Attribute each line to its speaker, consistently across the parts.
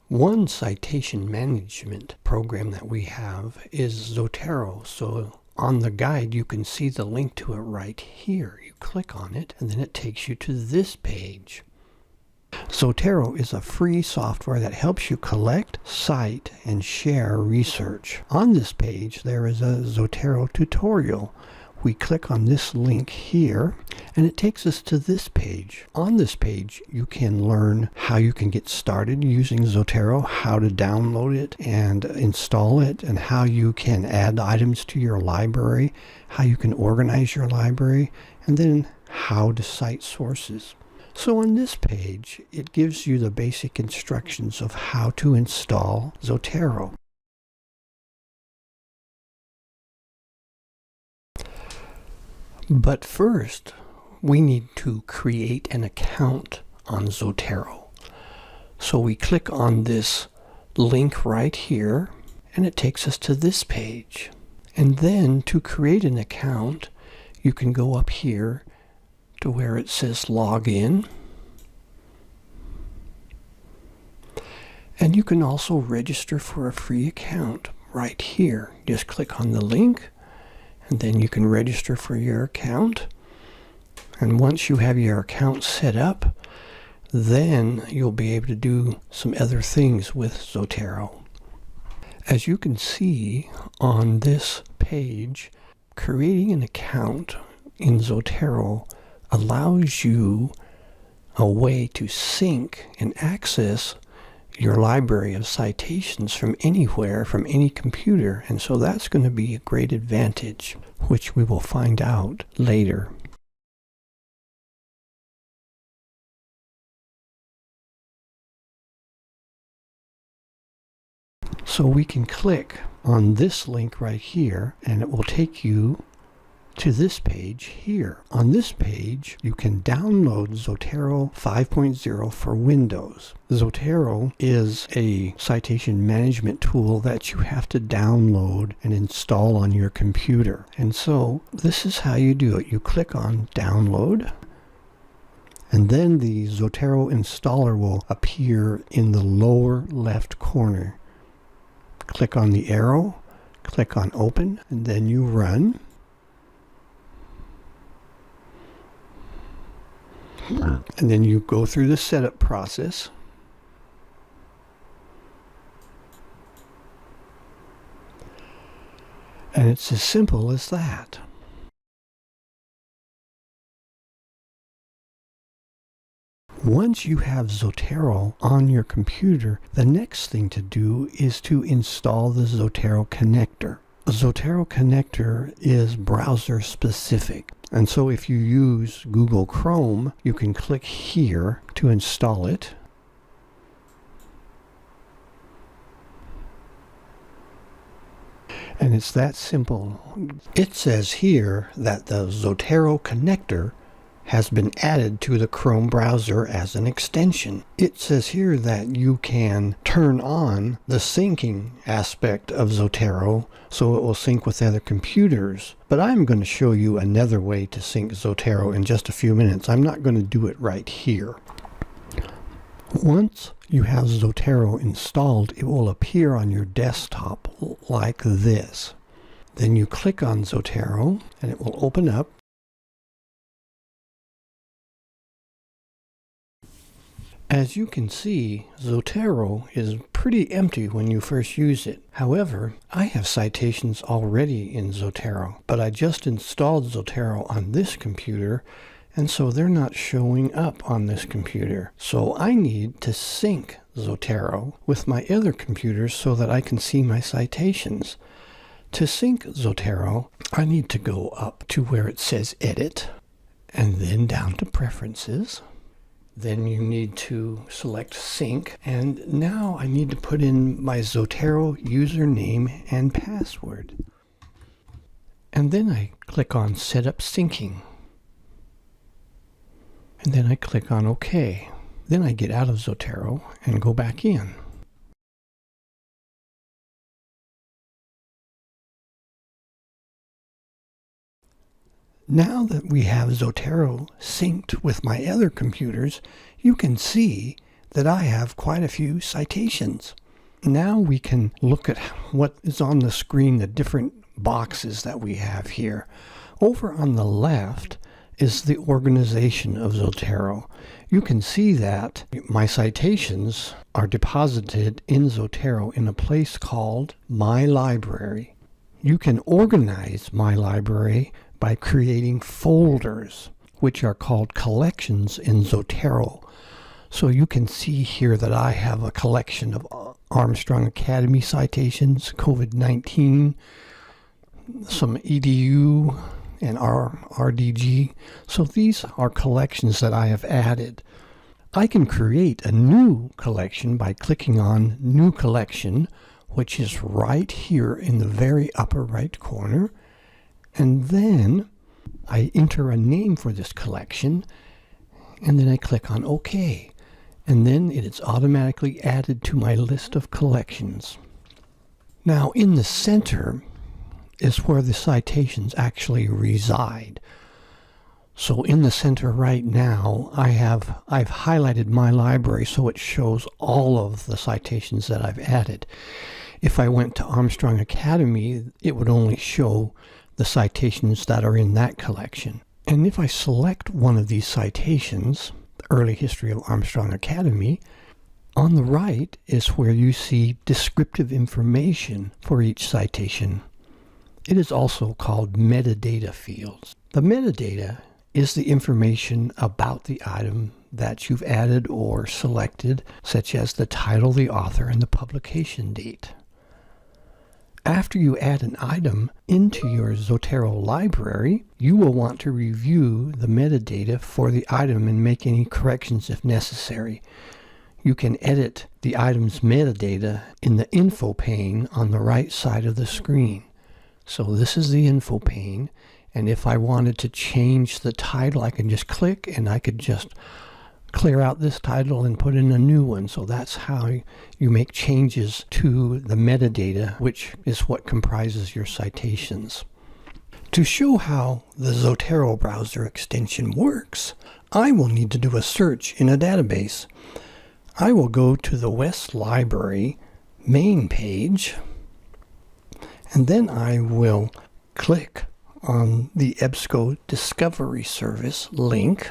Speaker 1: One citation management program that we have is Zotero. So on the guide, you can see the link to it right here. You click on it, and then it takes you to this page. Zotero is a free software that helps you collect, cite, and share research. On this page, there is a Zotero tutorial. We click on this link here, and it takes us to this page. On this page, you can learn how you can get started using Zotero, how to download it and install it, and how you can add items to your library, how you can organize your library, and then how to cite sources. So on this page, it gives you the basic instructions of how to install Zotero. But first, we need to create an account on Zotero. So we click on this link right here, and it takes us to this page. And then to create an account, you can go up here to where it says log in. And you can also register for a free account right here. Just click on the link, and then you can register for your account. And once you have your account set up, then you'll be able to do some other things with Zotero. As you can see on this page, creating an account in Zotero allows you a way to sync and access your library of citations from anywhere, from any computer. And so that's going to be a great advantage, which we will find out later. So we can click on this link right here, and it will take you to this page here. On this page, you can download Zotero 5.0 for Windows. Zotero is a citation management tool that you have to download and install on your computer. And so this is how you do it. You click on download, and then the Zotero installer will appear in the lower left corner. Click on the arrow, click on open, and then you run. And then you go through the setup process. And it's as simple as that. Once you have Zotero on your computer, the next thing to do is to install the Zotero connector. The Zotero connector is browser specific. And so if you use Google Chrome, you can click here to install it. And it's that simple. It says here that the Zotero connector has been added to the Chrome browser as an extension. It says here that you can turn on the syncing aspect of Zotero so it will sync with other computers. But I'm going to show you another way to sync Zotero in just a few minutes. I'm not going to do it right here. Once you have Zotero installed, it will appear on your desktop like this. Then you click on Zotero and it will open up. As you can see, Zotero is pretty empty when you first use it. However, I have citations already in Zotero, but I just installed Zotero on this computer, and so they're not showing up on this computer. So I need to sync Zotero with my other computers so that I can see my citations. To sync Zotero, I need to go up to where it says Edit, and then down to Preferences. Then you need to select Sync, and now I need to put in my Zotero username and password. And then I click on Set Up Syncing. And then I click on OK. Then I get out of Zotero and go back in. Now that we have Zotero synced with my other computers, you can see that I have quite a few citations. Now we can look at what is on the screen, the different boxes that we have here. Over on the left is the organization of Zotero. You can see that my citations are deposited in Zotero in a place called My Library. You can organize My Library by creating folders, which are called collections in Zotero. So you can see here that I have a collection of Armstrong Academy citations, COVID-19, some EDU, and RDG. So these are collections that I have added. I can create a new collection by clicking on New Collection, which is right here in the very upper right corner. And then I enter a name for this collection, and then I click on OK. And then it is automatically added to my list of collections. Now in the center is where the citations actually reside. So in the center right now, I've highlighted My Library so it shows all of the citations that I've added. If I went to Armstrong Academy, it would only show the citations that are in that collection. And if I select one of these citations, the Early History of Armstrong Academy, on the right is where you see descriptive information for each citation. It is also called metadata fields. The metadata is the information about the item that you've added or selected, such as the title, the author, and the publication date. After you add an item into your Zotero library, you will want to review the metadata for the item and make any corrections if necessary. You can edit the item's metadata in the info pane on the right side of the screen. So this is the info pane, and if I wanted to change the title, I can just click and I could just clear out this title and put in a new one. So that's how you make changes to the metadata, which is what comprises your citations. To show how the Zotero browser extension works, I will need to do a search in a database. I will go to the West Library main page, and then I will click on the EBSCO Discovery Service link.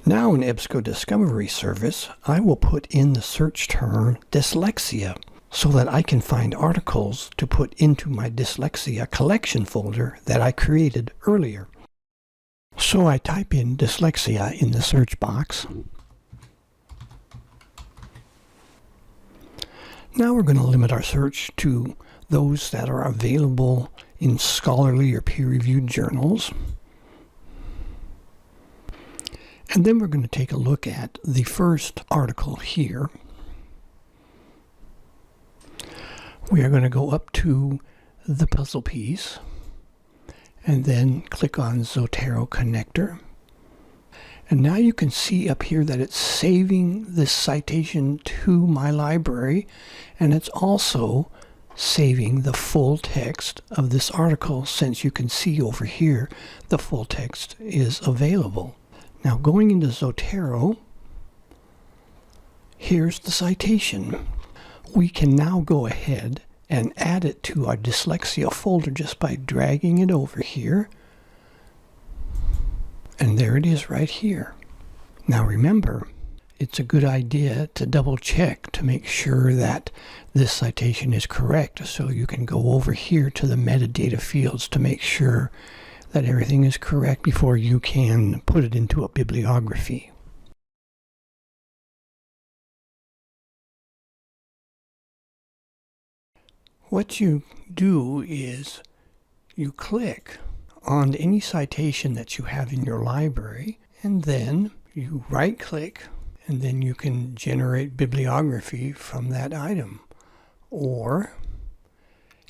Speaker 1: Now in EBSCO Discovery Service, I will put in the search term dyslexia so that I can find articles to put into my dyslexia collection folder that I created earlier. So I type in dyslexia in the search box. Now we're going to limit our search to those that are available in scholarly or peer-reviewed journals. And then we're going to take a look at the first article here. We are going to go up to the puzzle piece and then click on Zotero Connector. And now you can see up here that it's saving this citation to my library, and it's also saving the full text of this article, since you can see over here the full text is available. Now going into Zotero, here's the citation. We can now go ahead and add it to our dyslexia folder just by dragging it over here. And there it is right here. Now remember, it's a good idea to double check to make sure that this citation is correct. So you can go over here to the metadata fields to make sure that everything is correct before you can put it into a bibliography. What you do is you click on any citation that you have in your library, and then you right click, and then you can generate bibliography from that item. Or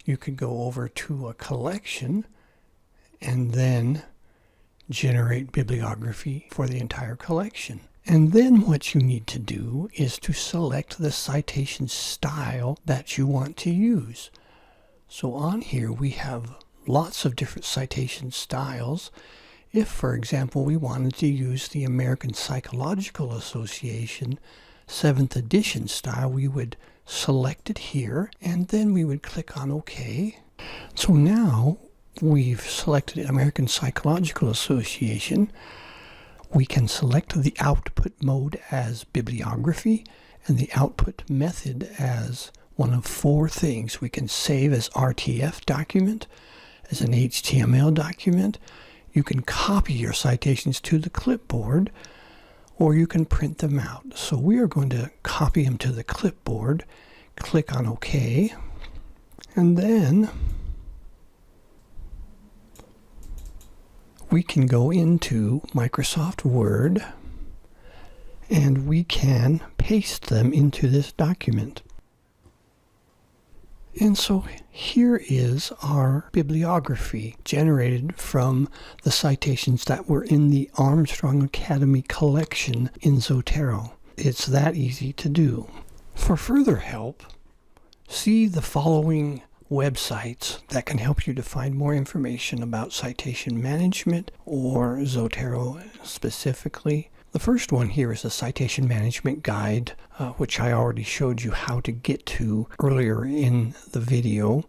Speaker 1: you could go over to a collection and then generate bibliography for the entire collection. And then what you need to do is to select the citation style that you want to use. So on here we have lots of different citation styles. If, for example, we wanted to use the American Psychological Association 7th edition style, we would select it here, and then we would click on OK. So now we've selected American Psychological Association. We can select the output mode as bibliography and the output method as one of 4 things. We can save as RTF document, as an HTML document. You can copy your citations to the clipboard, or you can print them out. So we are going to copy them to the clipboard, click on OK, and then we can go into Microsoft Word and we can paste them into this document. And so here is our bibliography generated from the citations that were in the Armstrong Academy collection in Zotero. It's that easy to do. For further help, see the following websites that can help you to find more information about citation management or Zotero specifically. The first one here is the Citation Management Guide, which I already showed you how to get to earlier in the video.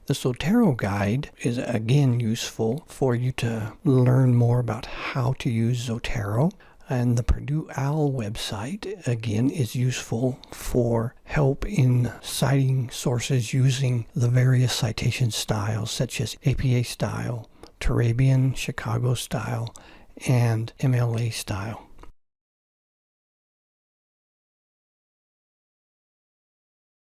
Speaker 1: The Zotero Guide is again useful for you to learn more about how to use Zotero. And the Purdue OWL website, again, is useful for help in citing sources using the various citation styles, such as APA style, Turabian, Chicago style, and MLA style.